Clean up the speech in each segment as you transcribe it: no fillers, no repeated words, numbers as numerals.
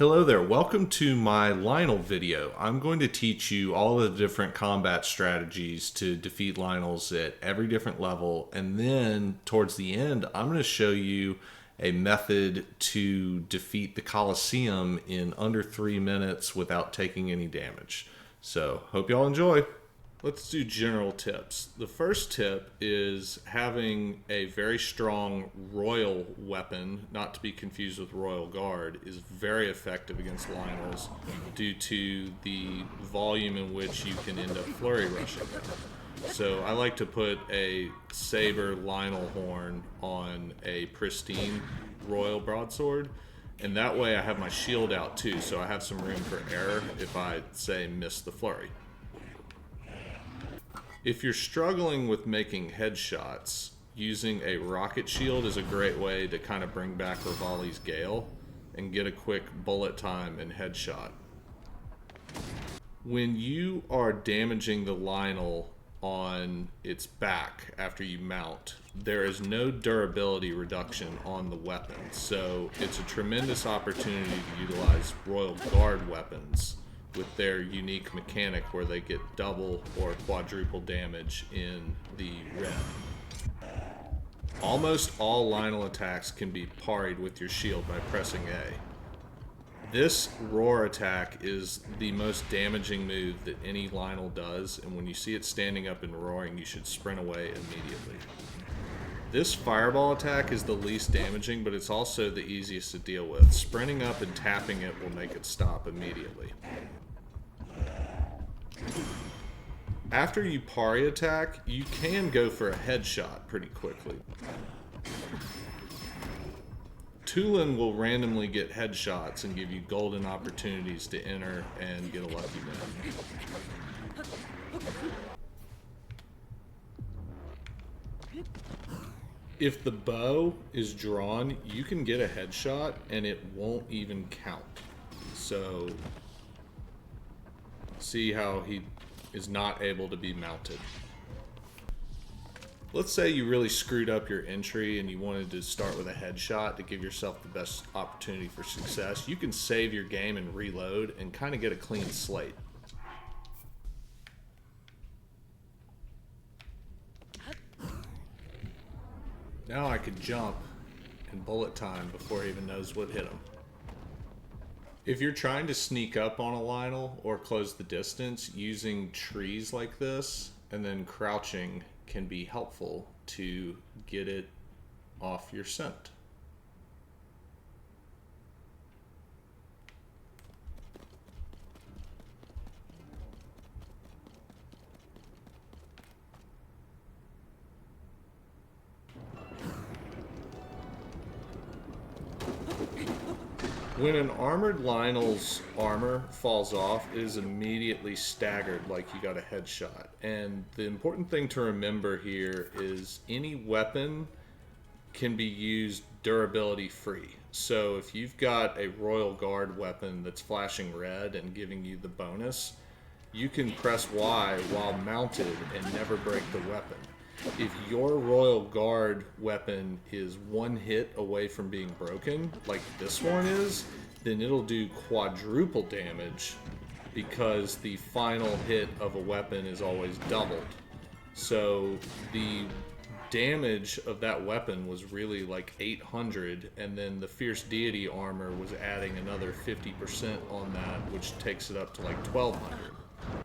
Hello there, welcome to my Lynel video. I'm going to teach you all the different combat strategies to defeat Lynels at every different level, and then towards the end I'm going to show you a method to defeat the Coliseum in under 3 minutes without taking any damage. So, hope y'all enjoy. Let's do general tips. The first tip is having a very strong royal weapon, not to be confused with royal guard, is very effective against Lynels due to the volume in which you can end up flurry rushing them. So I like to put a saber Lynel horn on a pristine royal broadsword, and that way I have my shield out too, so I have some room for error if I, say, miss the flurry. If you're struggling with making headshots, using a rocket shield is a great way to kind of bring back Rivali's Gale and get a quick bullet time and headshot. When you are damaging the Lynel on its back after you mount, there is no durability reduction on the weapon, so it's a tremendous opportunity to utilize Royal Guard weapons with their unique mechanic where they get double or quadruple damage in the red. Almost all Lynel attacks can be parried with your shield by pressing A. This roar attack is the most damaging move that any Lynel does, and when you see it standing up and roaring, you should sprint away immediately. This fireball attack is the least damaging, but it's also the easiest to deal with. Sprinting up and tapping it will make it stop immediately. After you parry attack, you can go for a headshot pretty quickly. Tulin will randomly get headshots and give you golden opportunities to enter and get a lucky man. If the bow is drawn, you can get a headshot and it won't even count. So, see how he is not able to be mounted. Let's say you really screwed up your entry and you wanted to start with a headshot to give yourself the best opportunity for success. You can save your game and reload and kind of get a clean slate. Now I could jump and bullet time before he even knows what hit him. If you're trying to sneak up on a Lynel or close the distance, using trees like this and then crouching can be helpful to get it off your scent. When an armored Lynel's armor falls off, it is immediately staggered like you got a headshot. And the important thing to remember here is any weapon can be used durability free. So if you've got a Royal Guard weapon that's flashing red and giving you the bonus, you can press Y while mounted and never break the weapon. If your Royal Guard weapon is one hit away from being broken, like this one is, then it'll do quadruple damage because the final hit of a weapon is always doubled. So the damage of that weapon was really like 800, and then the Fierce Deity armor was adding another 50% on that, which takes it up to like 1200.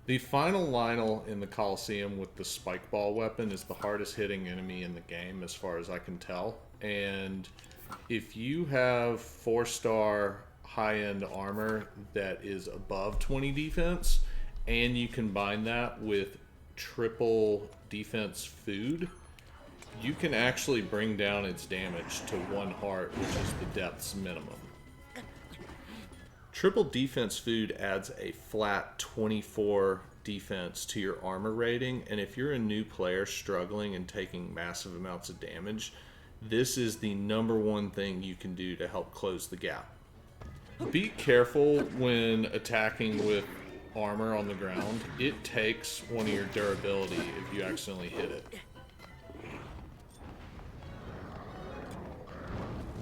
The final Lynel in the Coliseum with the spike ball weapon is the hardest hitting enemy in the game as far as I can tell. And if you have 4-star high-end armor that is above 20 defense and you combine that with triple defense food, you can actually bring down its damage to 1 heart, which is the depth's minimum. Triple defense food adds a flat 24 defense to your armor rating, and if you're a new player struggling and taking massive amounts of damage, this is the #1 thing you can do to help close the gap. Be careful when attacking with armor on the ground. It takes one of your durability if you accidentally hit it.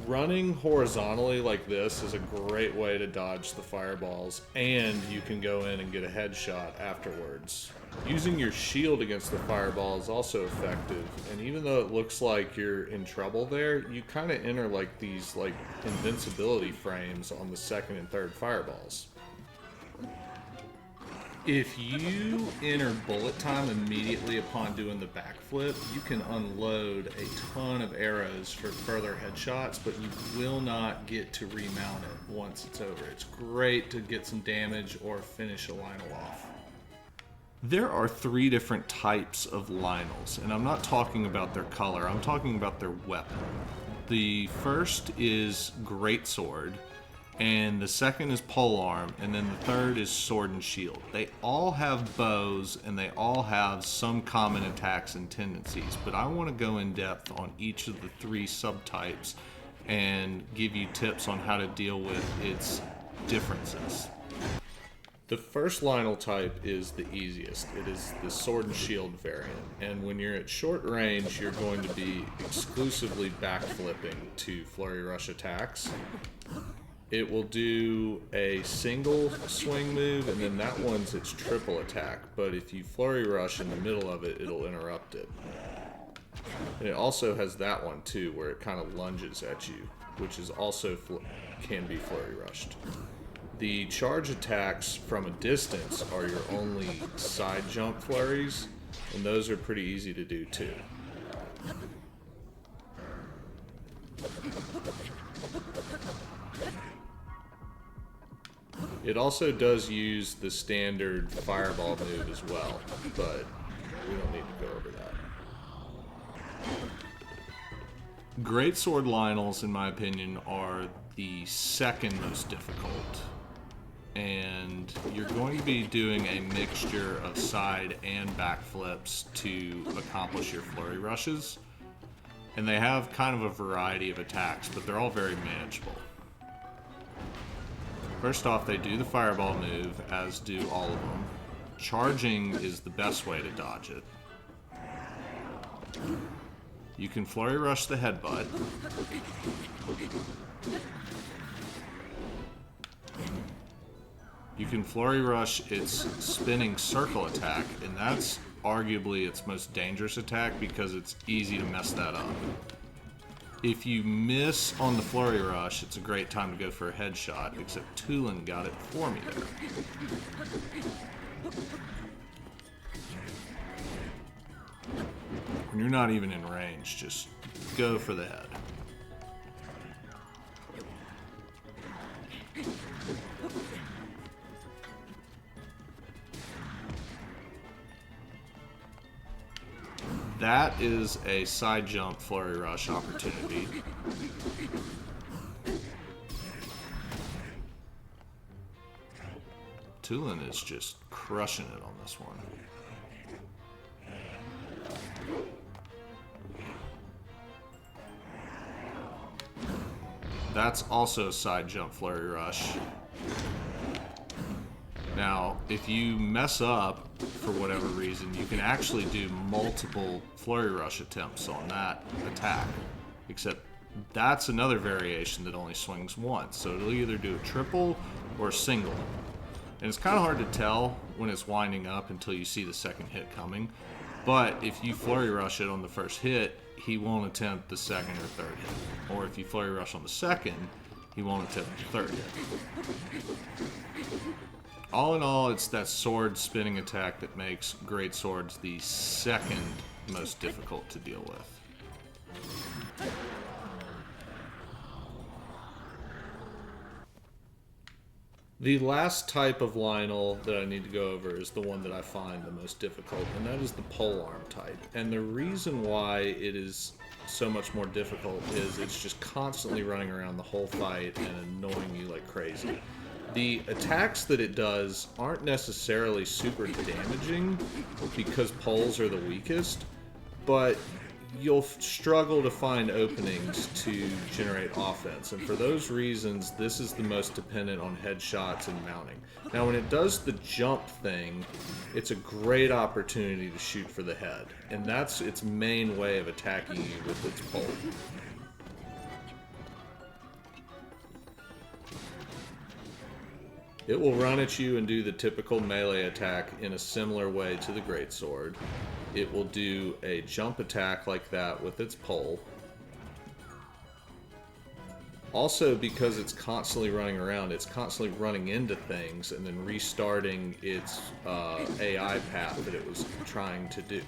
Running horizontally like this is a great way to dodge the fireballs, and you can go in and get a headshot afterwards. Using your shield against the fireball is also effective, and even though it looks like you're in trouble there, you kind of enter like these like invincibility frames on the second and third fireballs. If you enter bullet time immediately upon doing the backflip, you can unload a ton of arrows for further headshots, but you will not get to remount it once it's over. It's great to get some damage or finish a Lynel off. There are 3 different types of Lynels, and I'm not talking about their color, I'm talking about their weapon. The first is Greatsword, and the second is Polearm, and then the third is Sword and Shield. They all have bows, and they all have some common attacks and tendencies, but I want to go in depth on each of the 3 subtypes and give you tips on how to deal with its differences. The first Lynel type is the easiest. It is the Sword and Shield variant, and when you're at short range, you're going to be exclusively backflipping to Flurry Rush attacks. It will do a single swing move, and then that one's its triple attack, but if you Flurry Rush in the middle of it, it'll interrupt it. And it also has that one too, where it kind of lunges at you, which is also can be Flurry Rushed. The charge attacks from a distance are your only side jump flurries, and those are pretty easy to do too. It also does use the standard fireball move as well, but we don't need to go over that. Greatsword Lynels, in my opinion, are the second most difficult. And you're going to be doing a mixture of side and backflips to accomplish your flurry rushes. And they have kind of a variety of attacks, but they're all very manageable. First off, they do the fireball move, as do all of them. Charging is the best way to dodge it. You can flurry rush the headbutt. You can flurry rush its spinning circle attack, and that's arguably its most dangerous attack because it's easy to mess that up. If you miss on the flurry rush, it's a great time to go for a headshot, except Tulin got it for me there. When you're not even in range, just go for the head. That is a side jump flurry rush opportunity. Tulin is just crushing it on this one. That's also a side jump flurry rush. Now, if you mess up for whatever reason, you can actually do multiple flurry rush attempts on that attack. Except that's another variation that only swings once. So it'll either do a triple or a single. And it's kind of hard to tell when it's winding up until you see the second hit coming. But if you flurry rush it on the first hit, he won't attempt the second or third hit. Or if you flurry rush on the second, he won't attempt the third hit. All in all, it's that sword spinning attack that makes Greatswords the second most difficult to deal with. The last type of Lynel that I need to go over is the one that I find the most difficult, and that is the polearm type. And the reason why it is so much more difficult is it's just constantly running around the whole fight and annoying you like crazy. The attacks that it does aren't necessarily super damaging because poles are the weakest, but you'll struggle to find openings to generate offense, and for those reasons, this is the most dependent on headshots and mounting. Now, when it does the jump thing, it's a great opportunity to shoot for the head, and that's its main way of attacking you with its pole. It will run at you and do the typical melee attack in a similar way to the Greatsword. It will do a jump attack like that with its pole. Also, because it's constantly running around, it's constantly running into things and then restarting its AI path that it was trying to do.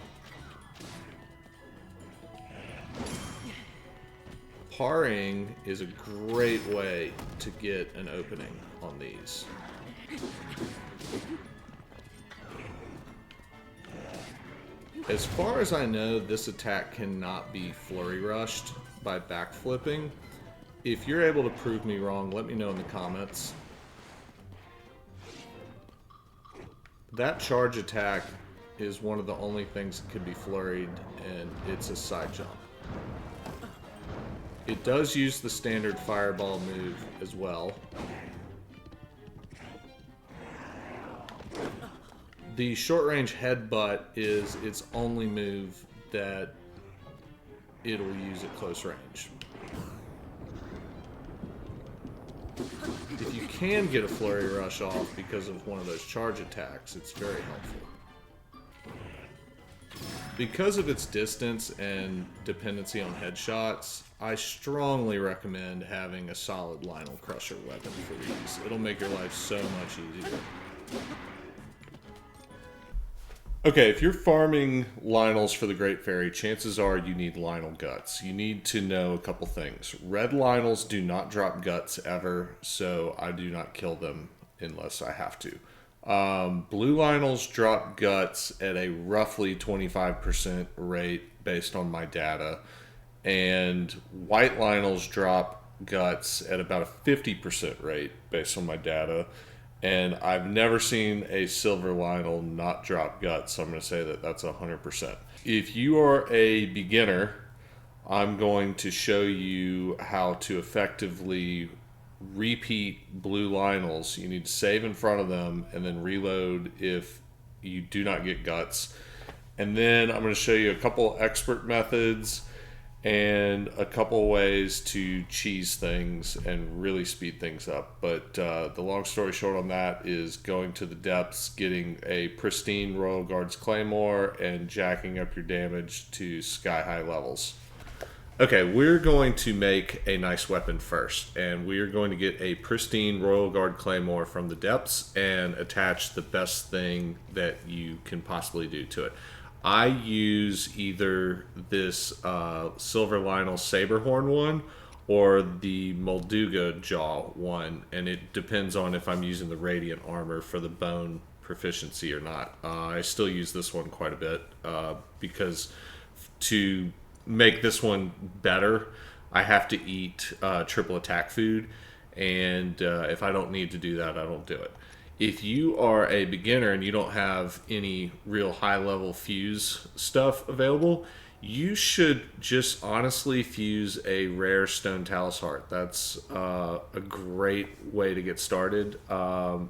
Parrying is a great way to get an opening on these. As far as I know, this attack cannot be flurry rushed by backflipping. If you're able to prove me wrong, let me know in the comments. That charge attack is one of the only things that can be flurried, and it's a side jump. It does use the standard fireball move as well. The short range headbutt is its only move that it'll use at close range. If you can get a flurry rush off because of one of those charge attacks, it's very helpful. Because of its distance and dependency on headshots, I strongly recommend having a solid Lynel Crusher weapon for these. It'll make your life so much easier. Okay, if you're farming Lynels for the Great Fairy, chances are you need Lynel Guts. You need to know a couple things. Red Lynels do not drop guts ever, so I do not kill them unless I have to. Blue Lynels drop guts at a roughly 25% rate based on my data, and white Lynels drop guts at about a 50% rate based on my data. And I've never seen a silver Lynel not drop guts, so I'm going to say that that's 100%. If you are a beginner, I'm going to show you how to effectively repeat blue Lynels. You need to save in front of them and then reload if you do not get guts. And then I'm going to show you a couple expert methods and a couple ways to cheese things and really speed things up. But the long story short on that is going to the depths, getting a pristine Royal Guards Claymore, and jacking up your damage to sky-high levels. Okay, we're going to make a nice weapon first, and we are going to get a pristine Royal Guard Claymore from the depths and attach the best thing that you can possibly do to it. I use either this Silver Lynel Saberhorn one or the Molduga Jaw one, and it depends on if I'm using the Radiant Armor for the bone proficiency or not. I still use this one quite a bit because to make this one better, I have to eat triple attack food, and if I don't need to do that, I don't do it. If you are a beginner and you don't have any real high-level fuse stuff available, you should just honestly fuse a rare Stone Talus Heart. That's a great way to get started. I'll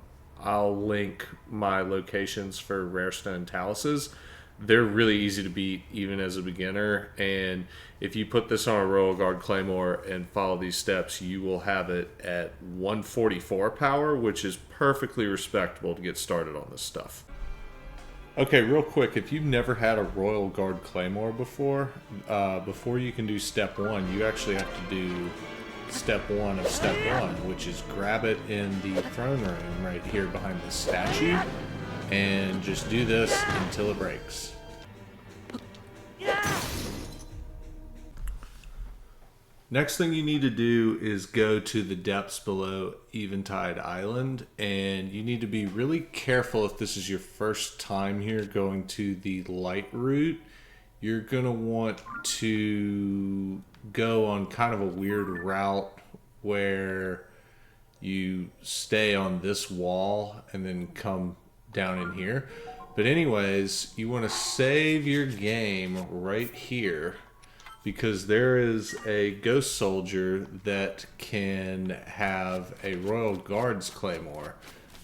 link my locations for rare Stone Taluses. They're really easy to beat even as a beginner, and if you put this on a Royal Guard Claymore and follow these steps, you will have it at 144 power, which is perfectly respectable to get started on this stuff. Okay, real quick, if you've never had a Royal Guard Claymore before you can do step one, you actually have to do step one of step one, which is grab it in the throne room right here behind the statue, and just do this until it breaks. Next thing you need to do is go to the depths below Eventide Island, and you need to be really careful if this is your first time here going to the light route. You're gonna want to go on kind of a weird route where you stay on this wall and then come down in here. But anyways, you want to save your game right here, because there is a ghost soldier that can have a Royal Guards Claymore,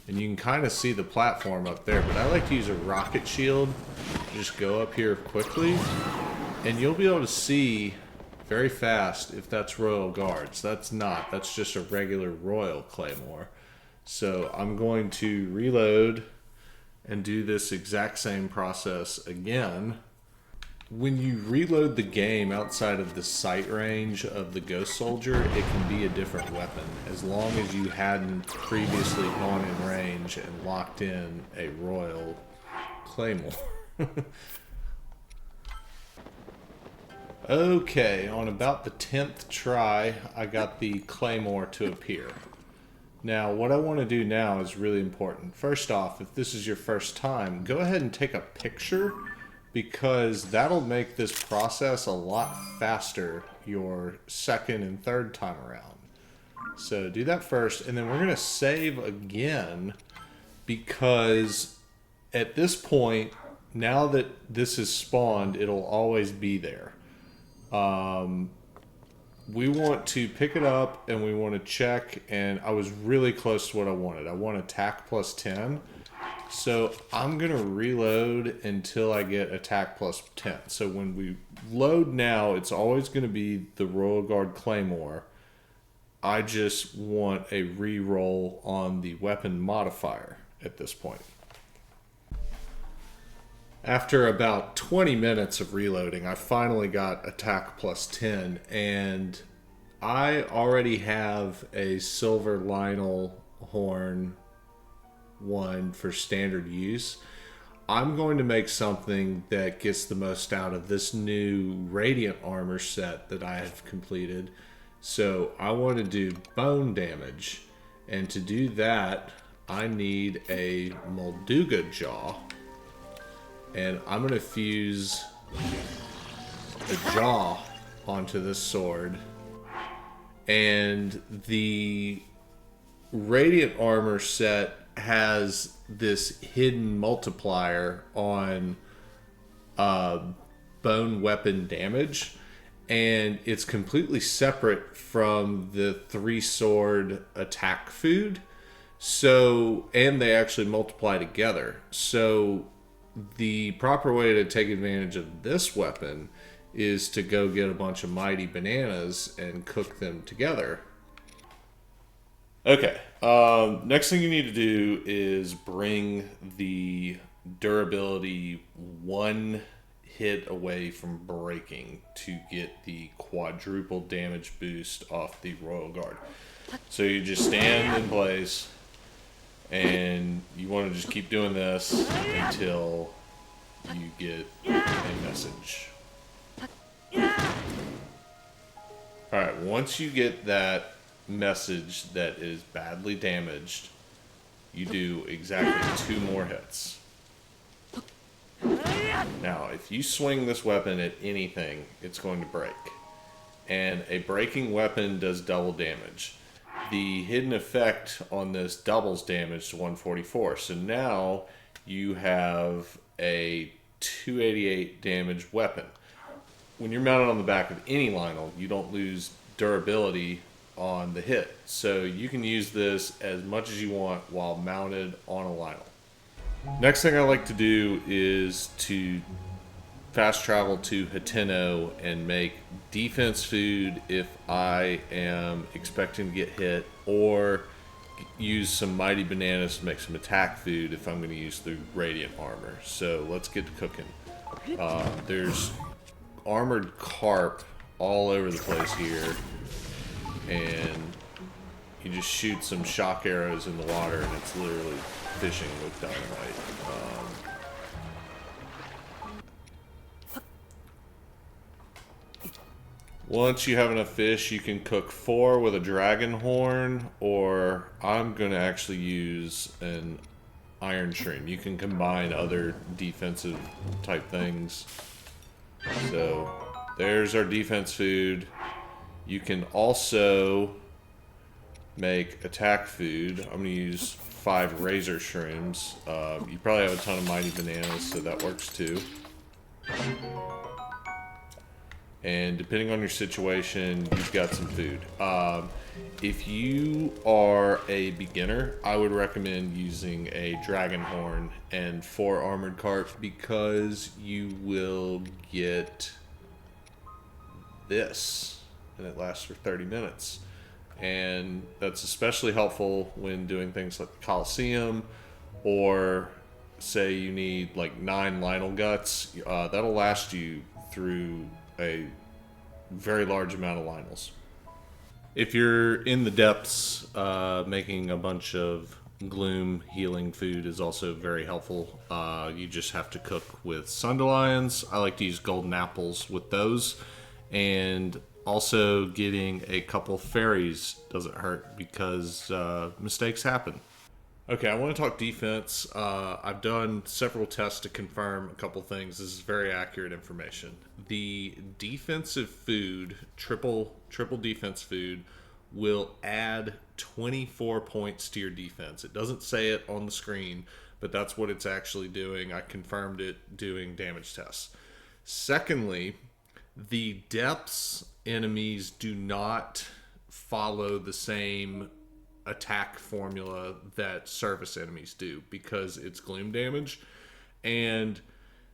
and you can kind of see the platform up there, but I like to use a rocket shield. Just go up here quickly and you'll be able to see very fast if that's Royal Guards. That's not, that's just a regular Royal Claymore. So I'm going to reload and do this exact same process again. When you reload the game outside of the sight range of the Ghost Soldier, it can be a different weapon, as long as you hadn't previously gone in range and locked in a Royal Claymore. Okay, on about the 10th try, I got the Claymore to appear. Now, what I want to do now is really important. First off, if this is your first time, go ahead and take a picture, because that'll make this process a lot faster your second and third time around. So do that first, and then we're going to save again, because at this point, now that this is spawned, it'll always be there. We want to pick it up and we want to check, and I was really close to what I wanted. I want attack plus 10. So I'm going to reload until I get attack plus 10. So when we load now, it's always going to be the Royal Guard Claymore. I just want a re-roll on the weapon modifier at this point. After about 20 minutes of reloading, I finally got attack plus 10, and I already have a silver Lynel horn one for standard use. I'm going to make something that gets the most out of this new Radiant armor set that I have completed. So I want to do bone damage, and to do that I need a Molduga jaw, and I'm going to fuse the jaw onto this sword. And the Radiant armor set has this hidden multiplier on bone weapon damage, and it's completely separate from the 3-sword attack food. So, and they actually multiply together. So the proper way to take advantage of this weapon is to go get a bunch of mighty bananas and cook them together. Okay, next thing you need to do is bring the durability 1 hit away from breaking to get the quadruple damage boost off the Royal Guard. So you just stand in place, and you want to just keep doing this until you get a message. Alright, once you get that message that is badly damaged, you do exactly 2 more hits. Now, if you swing this weapon at anything, it's going to break. And a breaking weapon does double damage. The hidden effect on this doubles damage to 144. So now you have a 288 damage weapon. When you're mounted on the back of any Lynel, you don't lose durability on the hit. So you can use this as much as you want while mounted on a Lynel. Next thing I like to do is to fast travel to Hateno and make defense food if I am expecting to get hit, or use some mighty bananas to make some attack food if I'm going to use the Radiant armor. So let's get to cooking. There's armored carp all over the place here, and you just shoot some shock arrows in the water and it's literally fishing with dynamite. Once you have enough fish, you can cook 4 with a dragon horn, or I'm going to actually use an iron shrimp. You can combine other defensive type things. So there's our defense food. You can also make attack food. I'm going to use 5 razor shrooms. You probably have a ton of mighty bananas, so that works too. And depending on your situation, you've got some food. If you are a beginner, I would recommend using a dragon horn and 4 armored carp, because you will get this, and it lasts for 30 minutes. and that's especially helpful when doing things like the Coliseum, or say you need like 9 Lynel Guts. That'll last you through a very large amount of Lynels. If you're in the depths, making a bunch of gloom healing food is also very helpful. You just have to cook with Sunderlions. I like to use golden apples with those, and also getting a couple fairies doesn't hurt because mistakes happen. Okay, I want to talk defense. I've done several tests to confirm a couple things. This is very accurate information. The defensive food, triple defense food, will add 24 points to your defense. It doesn't say it on the screen, but that's what it's actually doing. I confirmed it doing damage tests. Secondly, the depths enemies do not follow the same attack formula that surface enemies do because it's gloom damage, and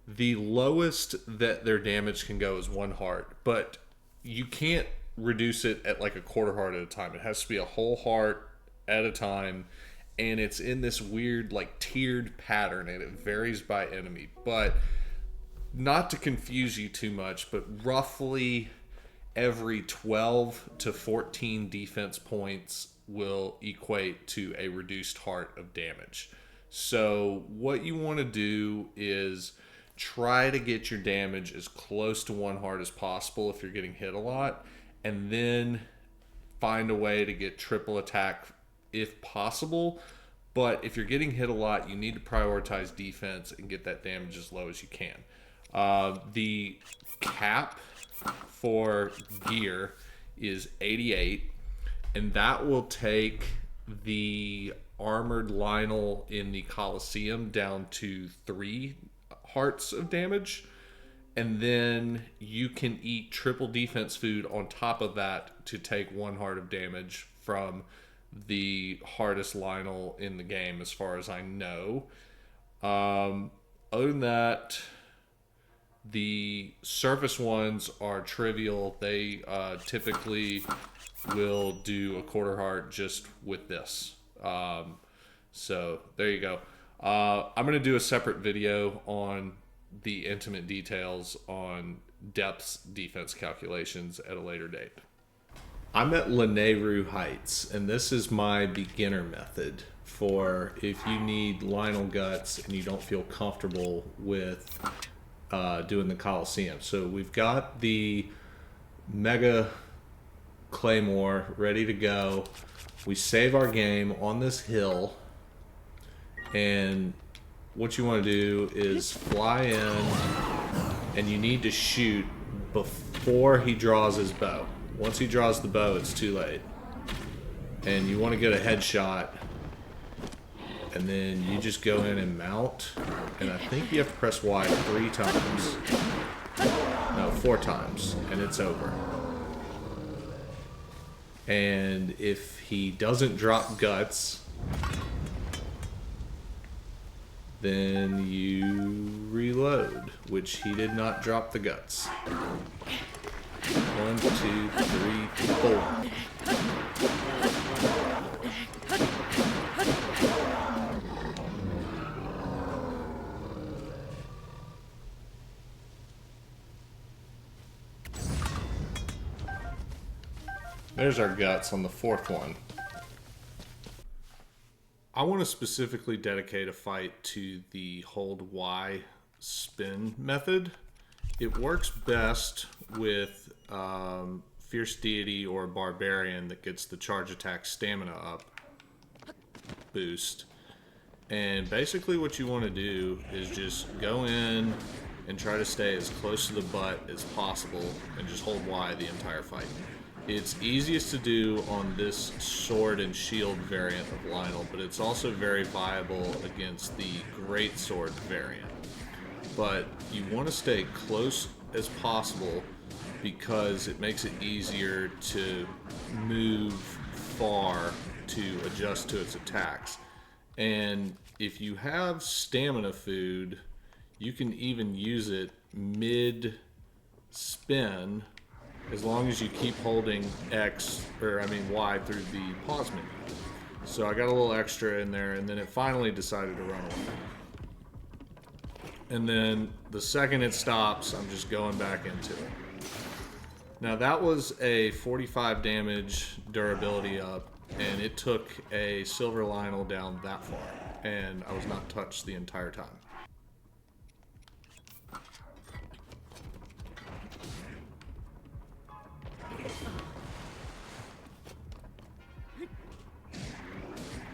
the lowest that their damage can go is 1 heart, but you can't reduce it at like a quarter heart at a time. It has to be a whole heart at a time, and it's in this weird like tiered pattern, and it varies by enemy. But not to confuse you too much, but roughly every 12 to 14 defense points will equate to a reduced heart of damage. So what you want to do is try to get your damage as close to 1 heart as possible if you're getting hit a lot, and then find a way to get triple attack if possible. But if you're getting hit a lot, you need to prioritize defense and get that damage as low as you can. The cap for gear is 88, and that will take the armored Lynel in the Coliseum down to 3 hearts of damage, and then you can eat triple defense food on top of that to take 1 heart of damage from the hardest Lynel in the game, as far as I know. Other than that, the surface ones are trivial. They typically will do a quarter heart just with this. So there you go. I'm going to do a separate video on the intimate details on depths defense calculations at a later date. I'm at Lynel Heights, and this is my beginner method for if you need Lynel Guts and you don't feel comfortable with doing the Coliseum. So we've got the Mega Claymore ready to go. We save our game on this hill, and what you want to do is fly in, and you need to shoot before he draws his bow. Once he draws the bow, it's too late, and you want to get a headshot, and then you just go in and mount, and I think you have to press Y 3 times, no, 4 times, and it's over. And if he doesn't drop guts, then you reload, which he did not drop the guts. 1, 2, 3, 4. There's our guts on the 4th one. I want to specifically dedicate a fight to the hold Y spin method. It works best with Fierce Deity or Barbarian that gets the charge attack stamina up boost. And basically what you want to do is just go in and try to stay as close to the butt as possible and just hold Y the entire fight. It's easiest to do on this sword and shield variant of Lynel, but it's also very viable against the Greatsword variant. But you want to stay close as possible because it makes it easier to move far to adjust to its attacks. And if you have stamina food, you can even use it mid-spin as long as you keep holding Y through the pause menu. So I got a little extra in there, and then it finally decided to run away. And then the second it stops, I'm just going back into it. Now that was a 45 damage durability up, and it took a silver Lynel down that far, and I was not touched the entire time.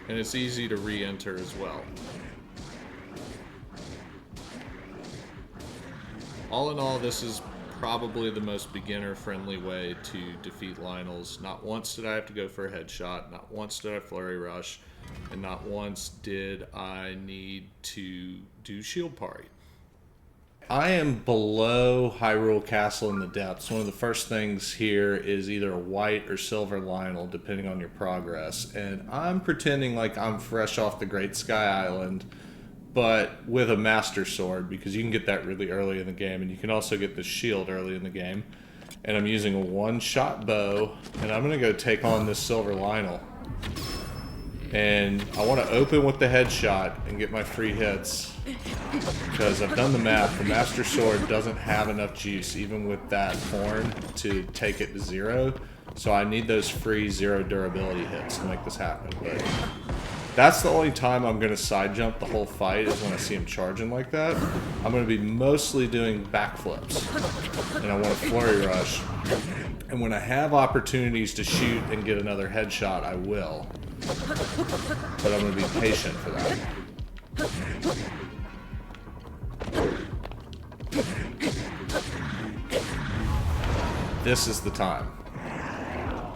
And it's easy to re-enter as well. All in all, this is probably the most beginner-friendly way to defeat Lynels. Not once did I have to go for a headshot, not once did I flurry rush, and not once did I need to do shield parry. I am below Hyrule Castle in the depths. One of the first things here is either a white or silver Lynel, depending on your progress. And I'm pretending like I'm fresh off the Great Sky Island, but with a Master Sword, because you can get that really early in the game, and you can also get the shield early in the game. And I'm using a one-shot bow, and I'm going to go take on this silver Lynel. And I want to open with the headshot and get my free hits, because I've done the math. The Master Sword doesn't have enough juice, even with that horn, to take it to 0. So I need those free 0 durability hits to make this happen. But that's the only time I'm going to side jump the whole fight, is when I see him charging like that. I'm going to be mostly doing backflips, and I want to flurry rush. And when I have opportunities to shoot and get another headshot, I will. But I'm going to be patient for that. This is the time.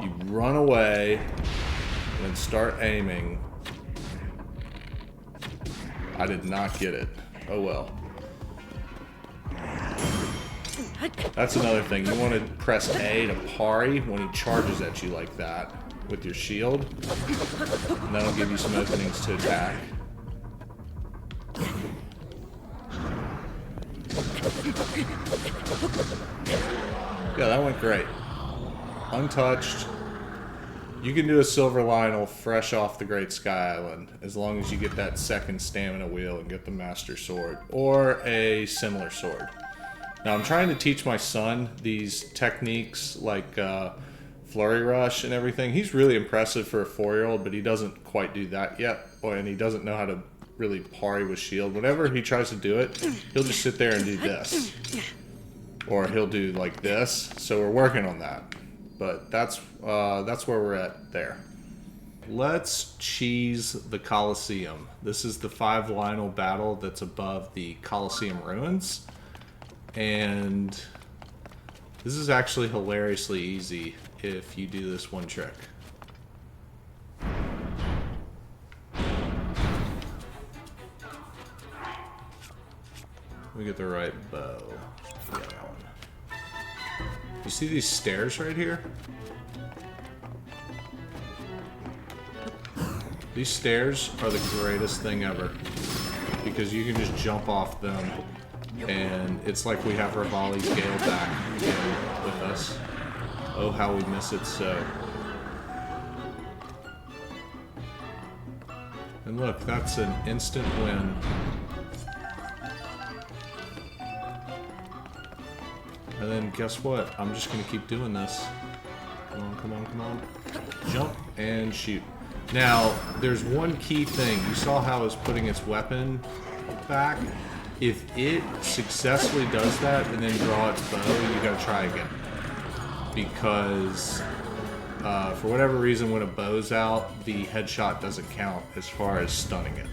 You run away and start aiming. I did not get it. Oh well. That's another thing. You want to press A to parry when he charges at you like that with your shield. And that'll give you some openings to attack. Yeah, that went great. Untouched. You can do a silver Lynel fresh off the Great Sky Island, as long as you get that second stamina wheel and get the Master Sword, or a similar sword. Now I'm trying to teach my son these techniques like flurry rush and everything. He's really impressive for a 4-year-old, but he doesn't quite do that yet, and he doesn't know how to really parry with shield. Whenever he tries to do it, he'll just sit there and do this, or he'll do like this. So we're working on that. But that's where we're at there. Let's cheese the Coliseum. This is the 5 Lynel battle that's above the Coliseum ruins. And this is actually hilariously easy if you do this one trick. Let me get the right bow. Yeah, that one. You see these stairs right here? These stairs are the greatest thing ever, because you can just jump off them, and it's like we have Rivali's Gale back again with us. Oh, how we miss it so. And look, that's an instant win. And then guess what? I'm just going to keep doing this. Come on, come on, come on. Jump and shoot. Now, there's one key thing. You saw how I was putting its weapon back? If it successfully does that and then draw its bow, you got to try again. Because for whatever reason, when a bow's out, the headshot doesn't count as far as stunning it.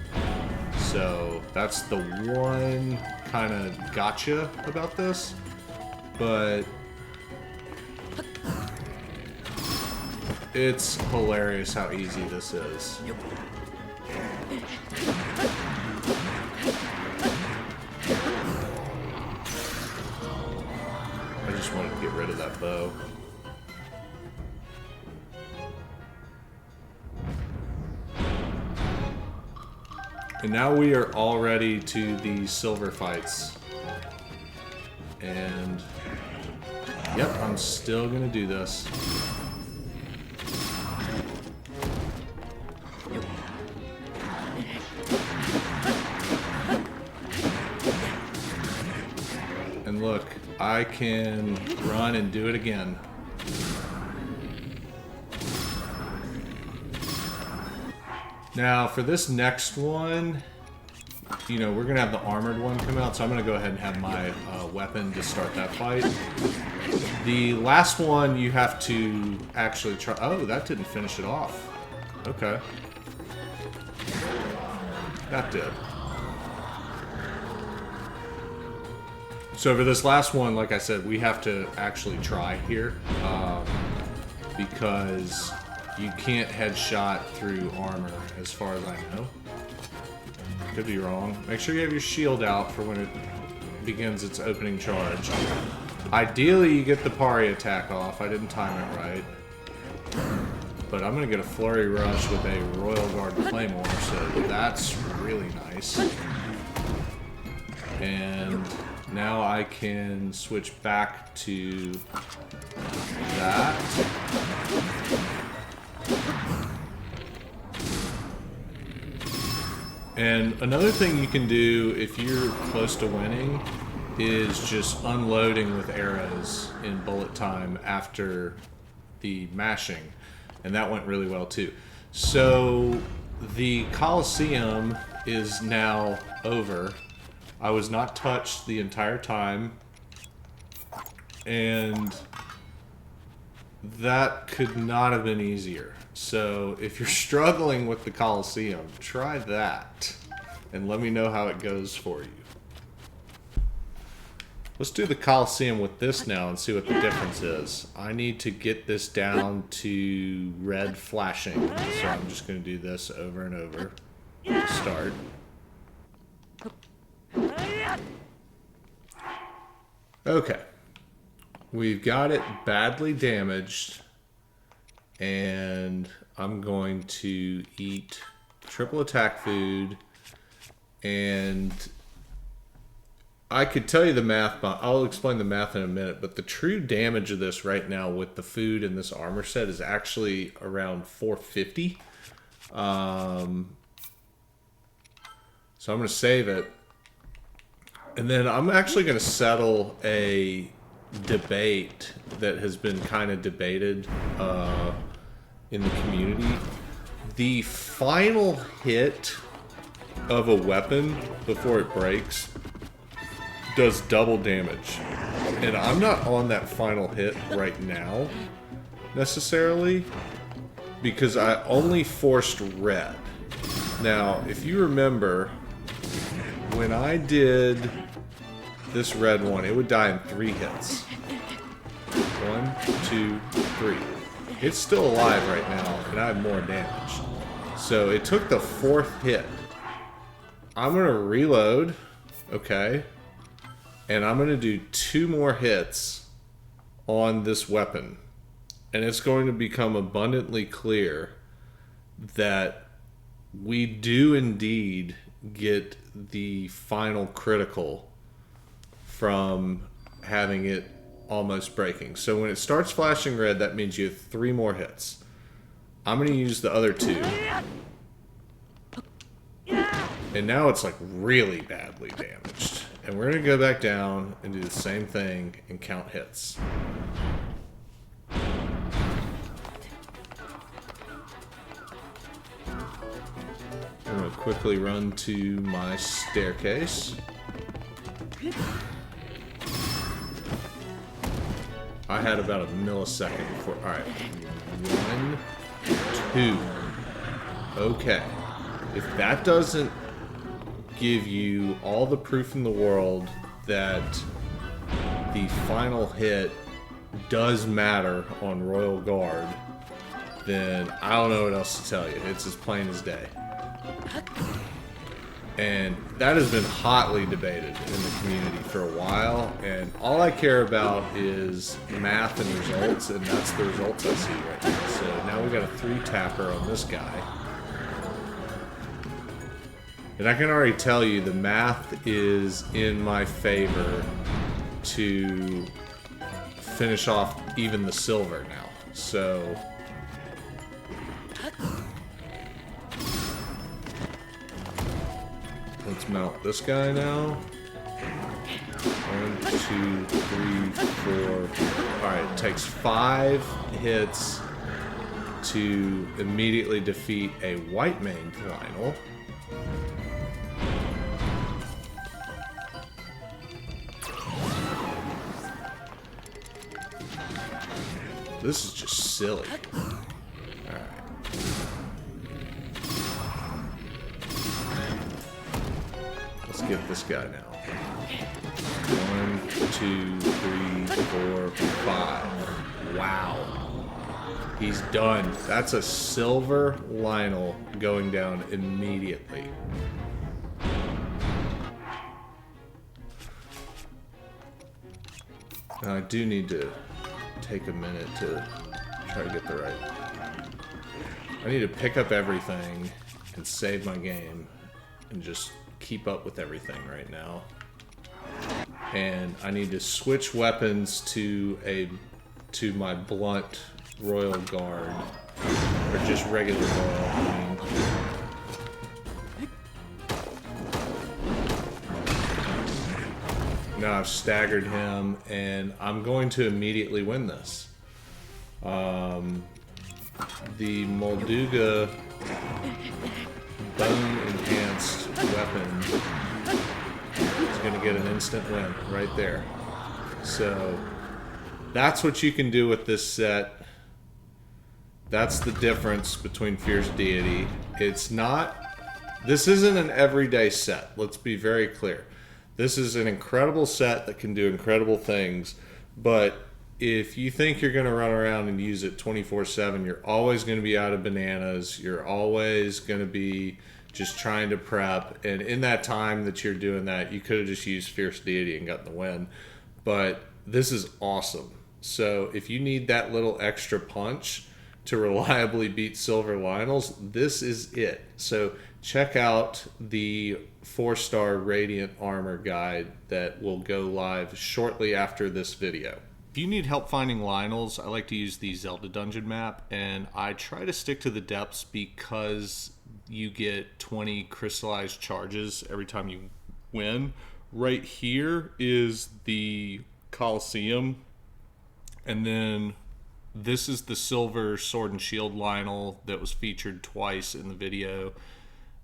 So that's the one kind of gotcha about this. But it's hilarious how easy this is. I just wanted to get rid of that bow. And now we are all ready to the silver fights. And Yep, I'm still gonna do this. And look, I can run and do it again. Now, for this next one, you know, we're going to have the armored one come out, so I'm going to go ahead and have my weapon to start that fight. The last one, you have to actually try... Oh, that didn't finish it off. Okay. That did. So for this last one, like I said, we have to actually try here. Because you can't headshot through armor, as far as I know. Could be wrong. Make sure you have your shield out for when it begins its opening charge. Ideally, you get the parry attack off. I didn't time it right. But I'm going to get a flurry rush with a Royal Guard Claymore, so that's really nice. And now I can switch back to that. And another thing you can do if you're close to winning is just unloading with arrows in bullet time after the mashing. And that went really well too. So the Coliseum is now over. I was not touched the entire time. And that could not have been easier. So if you're struggling with the Coliseum, try that. And let me know how it goes for you. Let's do the Coliseum with this now and see what the difference is. I need to get this down to red flashing. So I'm just going to do this over and over to start. Okay. We've got it badly damaged. And I'm going to eat triple attack food. And I could tell you the math, but I'll explain the math in a minute. But the true damage of this right now with the food and this armor set is actually around 450. So I'm going to save it. And then I'm actually going to settle a debate that has been kind of debated in the community. The final hit of a weapon before it breaks does double damage. And I'm not on that final hit right now, necessarily, because I only forced red. Now, if you remember, when I did this red one, it would die in 3 hits. 1, 2, 3. It's still alive right now, and I have more damage. So it took the 4th hit. I'm going to reload, okay, and I'm going to do 2 more hits on this weapon. And it's going to become abundantly clear that we do indeed get the final critical from having it almost breaking. So when it starts flashing red, that means you have 3 more hits. I'm going to use the other 2. And now it's like really badly damaged. And we're going to go back down and do the same thing and count hits. I'm going to quickly run to my staircase. I had about a millisecond before. Alright. 1, 2. Okay. If that doesn't give you all the proof in the world that the final hit does matter on Royal Guard, then I don't know what else to tell you. It's as plain as day. And that has been hotly debated in the community for a while, and all I care about is math and results, and that's the results I see right now. So now we got a 3-tapper on this guy. And I can already tell you the math is in my favor to finish off even the silver now. So let's mount this guy now. 1, 2, 3, 4. Alright, it takes 5 hits to immediately defeat a white maned Lynel. This is just silly. Alright. Let's get this guy now. 1, 2, 3, 4, 5. Wow. He's done. That's a silver Lynel going down immediately. Now I do need to take a minute to try to get the right... I need to pick up everything and save my game and just keep up with everything right now. And I need to switch weapons to my blunt Royal Guard, or just regular Royal, I mean. Now I've staggered him, and I'm going to immediately win this. The Molduga Bone Enhanced weapon is going to get an instant win right there. So that's what you can do with this set. That's the difference between Fierce Deity. It's not... This isn't an everyday set. Let's be very clear. This is an incredible set that can do incredible things, but if you think you're going to run around and use it 24/7, you're always going to be out of bananas. You're always going to be just trying to prep, and in that time that you're doing that, you could have just used Fierce Deity and gotten the win. But this is awesome. So if you need that little extra punch to reliably beat Silver Lynels, this is it. So check out the 4-star Radiant Armor guide that will go live shortly after this video. If you need help finding Lynels, I like to use the Zelda dungeon map, and I try to stick to the depths because you get 20 crystallized charges every time you win. Right here is the Coliseum, and then this is the silver Sword and Shield Lynel that was featured twice in the video.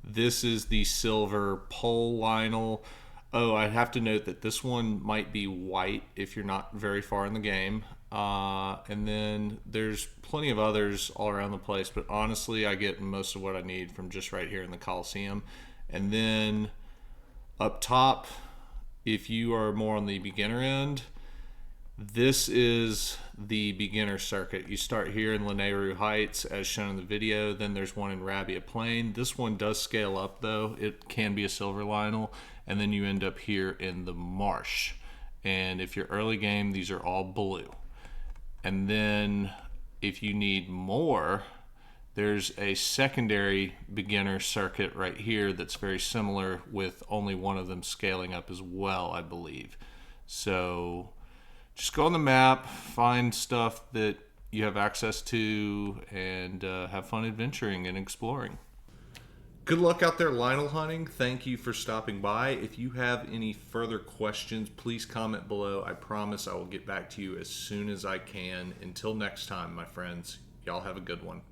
This is the silver Pole Lynel. Oh, I have to note that this one might be white if you're not very far in the game. And then there's plenty of others all around the place, but honestly, I get most of what I need from just right here in the Coliseum. And then up top, if you are more on the beginner end, this is the beginner circuit. You start here in Lanayru Heights as shown in the video, then there's one in Rabia Plain. This one does scale up though. It can be a silver Lynel, and then you end up here in the Marsh. And if you're early game, these are all blue. And then if you need more, there's a secondary beginner circuit right here that's very similar, with only one of them scaling up as well, I believe. So just go on the map, find stuff that you have access to, and have fun adventuring and exploring. Good luck out there Lynel hunting. Thank you for stopping by. If you have any further questions, please comment below. I promise I will get back to you as soon as I can. Until next time, my friends, y'all have a good one.